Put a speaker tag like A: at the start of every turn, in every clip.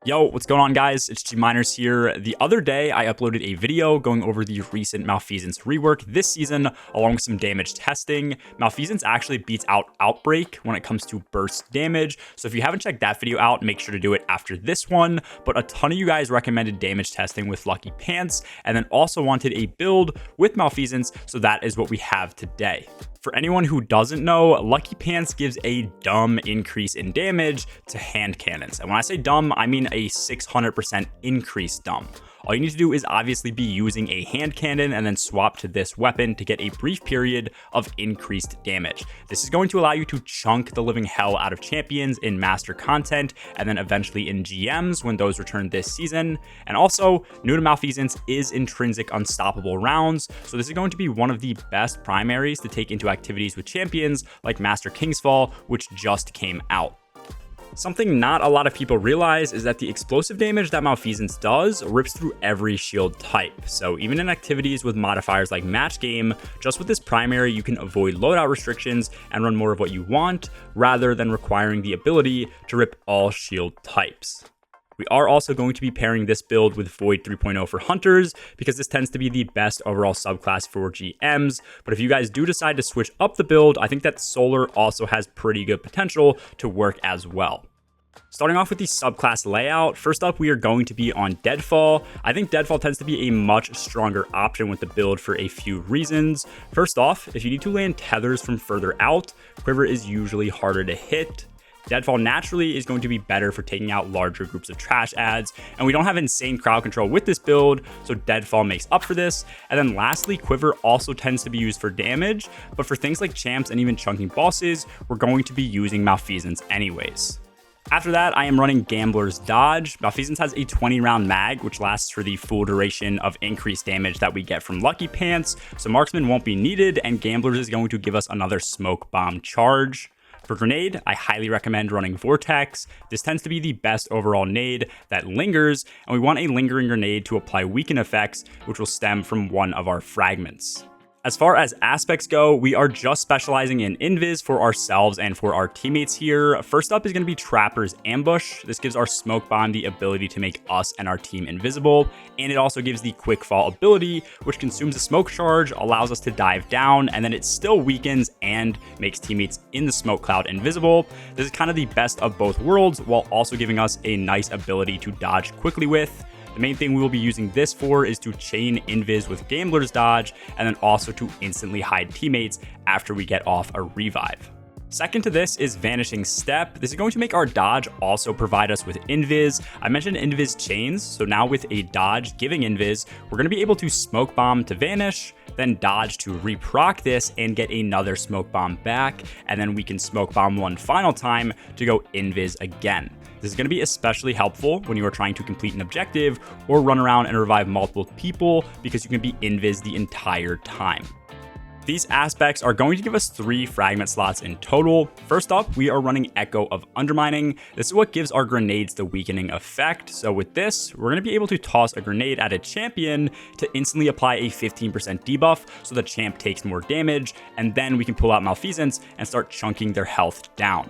A: Yo, what's going on, guys? It's G-Miners here. The other day, I uploaded a video going over the recent Malfeasance rework this season, along with some damage testing. Malfeasance actually beats out Outbreak when it comes to burst damage, so if you haven't checked that video out, make sure to do it after this one. But a ton of you guys recommended damage testing with Lucky Pants, and then also wanted a build with Malfeasance, so that is what we have today. For anyone who doesn't know, Lucky Pants gives a dumb increase in damage to hand cannons. And when I say dumb, I mean a 600% increase dumb. All you need to do is obviously be using a hand cannon and then swap to this weapon to get a brief period of increased damage. This is going to allow you to chunk the living hell out of champions in master content and then eventually in GMs when those return this season. And also, new to Malfeasance is intrinsic unstoppable rounds, so this is going to be one of the best primaries to take into activities with champions like Master Kingsfall, which just came out. Something not a lot of people realize is that the explosive damage that Malfeasance does rips through every shield type. So even in activities with modifiers like match game, just with this primary, you can avoid loadout restrictions and run more of what you want, rather than requiring the ability to rip all shield types. We are also going to be pairing this build with Void 3.0 for Hunters, because this tends to be the best overall subclass for GMs. But if you guys do decide to switch up the build, I think that Solar also has pretty good potential to work as well. Starting off with the subclass layout, first up we are going to be on Deadfall. I think Deadfall tends to be a much stronger option with the build for a few reasons. First off, if you need to land tethers from further out, Quiver is usually harder to hit. Deadfall naturally is going to be better for taking out larger groups of trash ads, and we don't have insane crowd control with this build, so Deadfall makes up for this. And then lastly, Quiver also tends to be used for damage, but for things like champs and even chunking bosses, we're going to be using Malfeasance anyways. After that, I am running Gambler's Dodge. Malfeasance has a 20-round mag, which lasts for the full duration of increased damage that we get from Lucky Pants, so Marksman won't be needed, and Gambler's is going to give us another smoke bomb charge. For grenade, I highly recommend running Vortex. This tends to be the best overall nade that lingers, and we want a lingering grenade to apply weaken effects, which will stem from one of our fragments. As far as aspects go, we are just specializing in invis for ourselves and for our teammates here. First up is going to be Trapper's Ambush. This gives our smoke bomb the ability to make us and our team invisible, and it also gives the quick fall ability, which consumes a smoke charge, allows us to dive down, and then it still weakens and makes teammates in the smoke cloud invisible. This is kind of the best of both worlds, while also giving us a nice ability to dodge quickly with. The main thing we will be using this for is to chain invis with Gambler's Dodge, and then also to instantly hide teammates after we get off a revive. Second to this is Vanishing Step. This is going to make our dodge also provide us with invis. I mentioned invis chains, so now with a dodge giving invis, we're going to be able to smoke bomb to vanish, then dodge to reproc this and get another smoke bomb back, and then we can smoke bomb one final time to go invis again. This is going to be especially helpful when you are trying to complete an objective or run around and revive multiple people, because you can be invis the entire time. These aspects are going to give us 3 fragment slots in total. First up, we are running Echo of Undermining. This is what gives our grenades the weakening effect. So with this, we're going to be able to toss a grenade at a champion to instantly apply a 15% debuff so the champ takes more damage, and then we can pull out Malfeasance and start chunking their health down.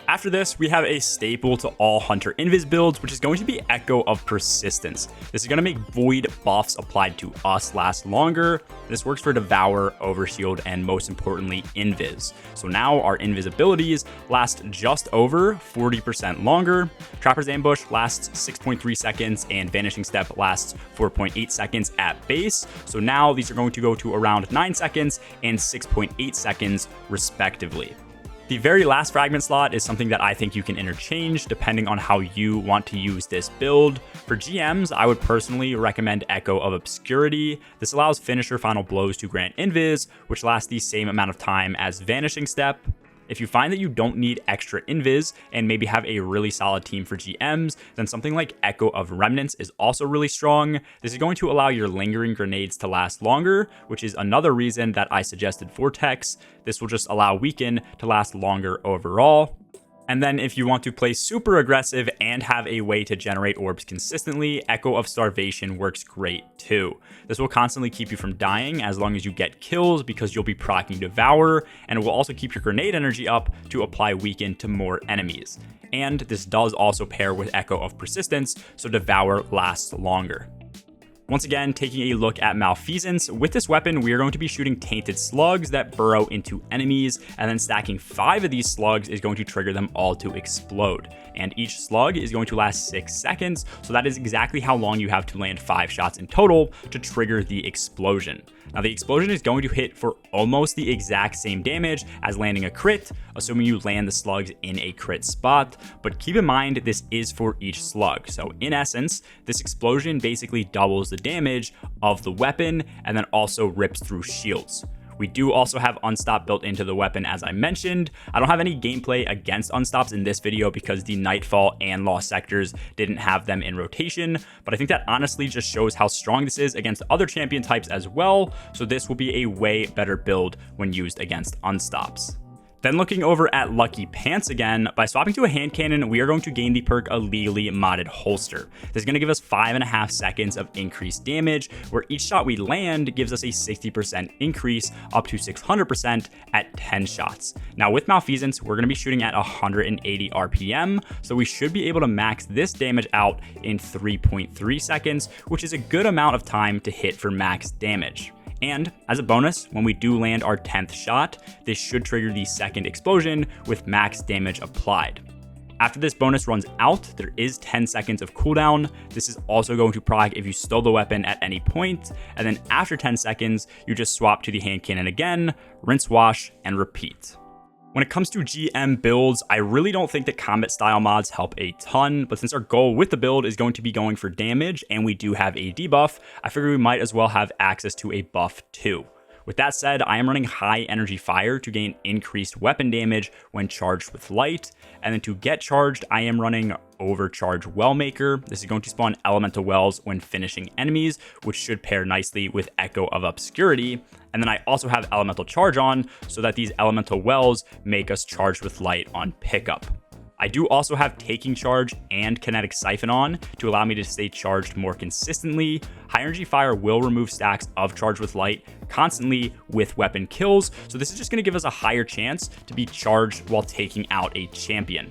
A: After this, we have a staple to all Hunter Invis builds, which is going to be Echo of Persistence. This is going to make Void buffs applied to us last longer. This works for Devour, Overshield, and most importantly, Invis. So now our Invis abilities last just over 40% longer. Trapper's Ambush lasts 6.3 seconds, and Vanishing Step lasts 4.8 seconds at base. So now these are going to go to around 9 seconds and 6.8 seconds, respectively. The very last fragment slot is something that I think you can interchange depending on how you want to use this build. For GMs, I would personally recommend Echo of Obscurity. This allows finisher final blows to grant invis, which lasts the same amount of time as Vanishing Step. If you find that you don't need extra invis and maybe have a really solid team for GMs, then something like Echo of Remnants is also really strong. This is going to allow your lingering grenades to last longer, which is another reason that I suggested Vortex. This will just allow Weaken to last longer overall. And then if you want to play super aggressive and have a way to generate orbs consistently, Echo of Starvation works great too. This will constantly keep you from dying as long as you get kills because you'll be proccing Devour, and it will also keep your grenade energy up to apply Weaken to more enemies. And this does also pair with Echo of Persistence, so Devour lasts longer. Once again, taking a look at Malfeasance, with this weapon, we are going to be shooting tainted slugs that burrow into enemies, and then stacking 5 of these slugs is going to trigger them all to explode. And each slug is going to last 6 seconds, so that is exactly how long you have to land 5 shots in total to trigger the explosion. Now, the explosion is going to hit for almost the exact same damage as landing a crit, assuming you land the slugs in a crit spot, but keep in mind this is for each slug. So in essence, this explosion basically doubles the damage of the weapon and then also rips through shields. We do also have Unstop built into the weapon, as I mentioned. I don't have any gameplay against Unstops in this video because the Nightfall and Lost Sectors didn't have them in rotation, but I think that honestly just shows how strong this is against other champion types as well, so this will be a way better build when used against Unstops. Then looking over at Lucky Pants again, by swapping to a hand cannon, we are going to gain the perk Illegally Modded Holster. This is going to give us 5.5 seconds of increased damage, where each shot we land gives us a 60% increase up to 600% at 10 shots. Now with Malfeasance, we're going to be shooting at 180 RPM, so we should be able to max this damage out in 3.3 seconds, which is a good amount of time to hit for max damage. And as a bonus, when we do land our 10th shot, this should trigger the second explosion with max damage applied. After this bonus runs out, there is 10 seconds of cooldown. This is also going to proc if you stole the weapon at any point, and then after 10 seconds, you just swap to the hand cannon again, rinse, wash, and repeat. When it comes to GM builds, I really don't think that combat style mods help a ton, but since our goal with the build is going to be going for damage and we do have a debuff, I figure we might as well have access to a buff too. With that said, I am running high energy fire to gain increased weapon damage when charged with light, and then to get charged, I am running overcharge Wellmaker. This is going to spawn elemental wells when finishing enemies, which should pair nicely with Echo of Obscurity. And then I also have elemental charge on so that these elemental wells make us charged with light on pickup. I do also have Taking Charge and Kinetic Siphon on to allow me to stay charged more consistently. High Energy Fire will remove stacks of Charge with Light constantly with weapon kills, so this is just going to give us a higher chance to be charged while taking out a champion.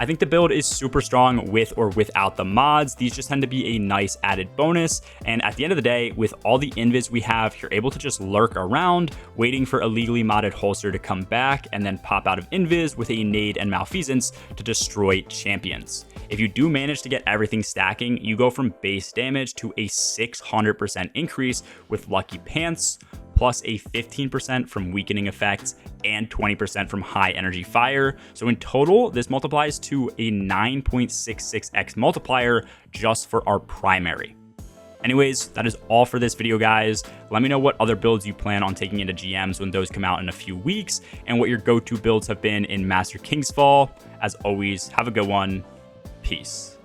A: I think the build is super strong with or without the mods. These just tend to be a nice added bonus. And at the end of the day, with all the invis we have, you're able to just lurk around, waiting for Illegally Modded Holster to come back and then pop out of invis with a nade and Malfeasance to destroy champions. If you do manage to get everything stacking, you go from base damage to a 600% increase with Lucky Pants, plus a 15% from weakening effects and 20% from high energy fire. So in total, this multiplies to a 9.66x multiplier just for our primary. Anyways, that is all for this video, guys. Let me know what other builds you plan on taking into GMs when those come out in a few weeks, and what your go-to builds have been in Master King's Fall. As always, have a good one. Peace.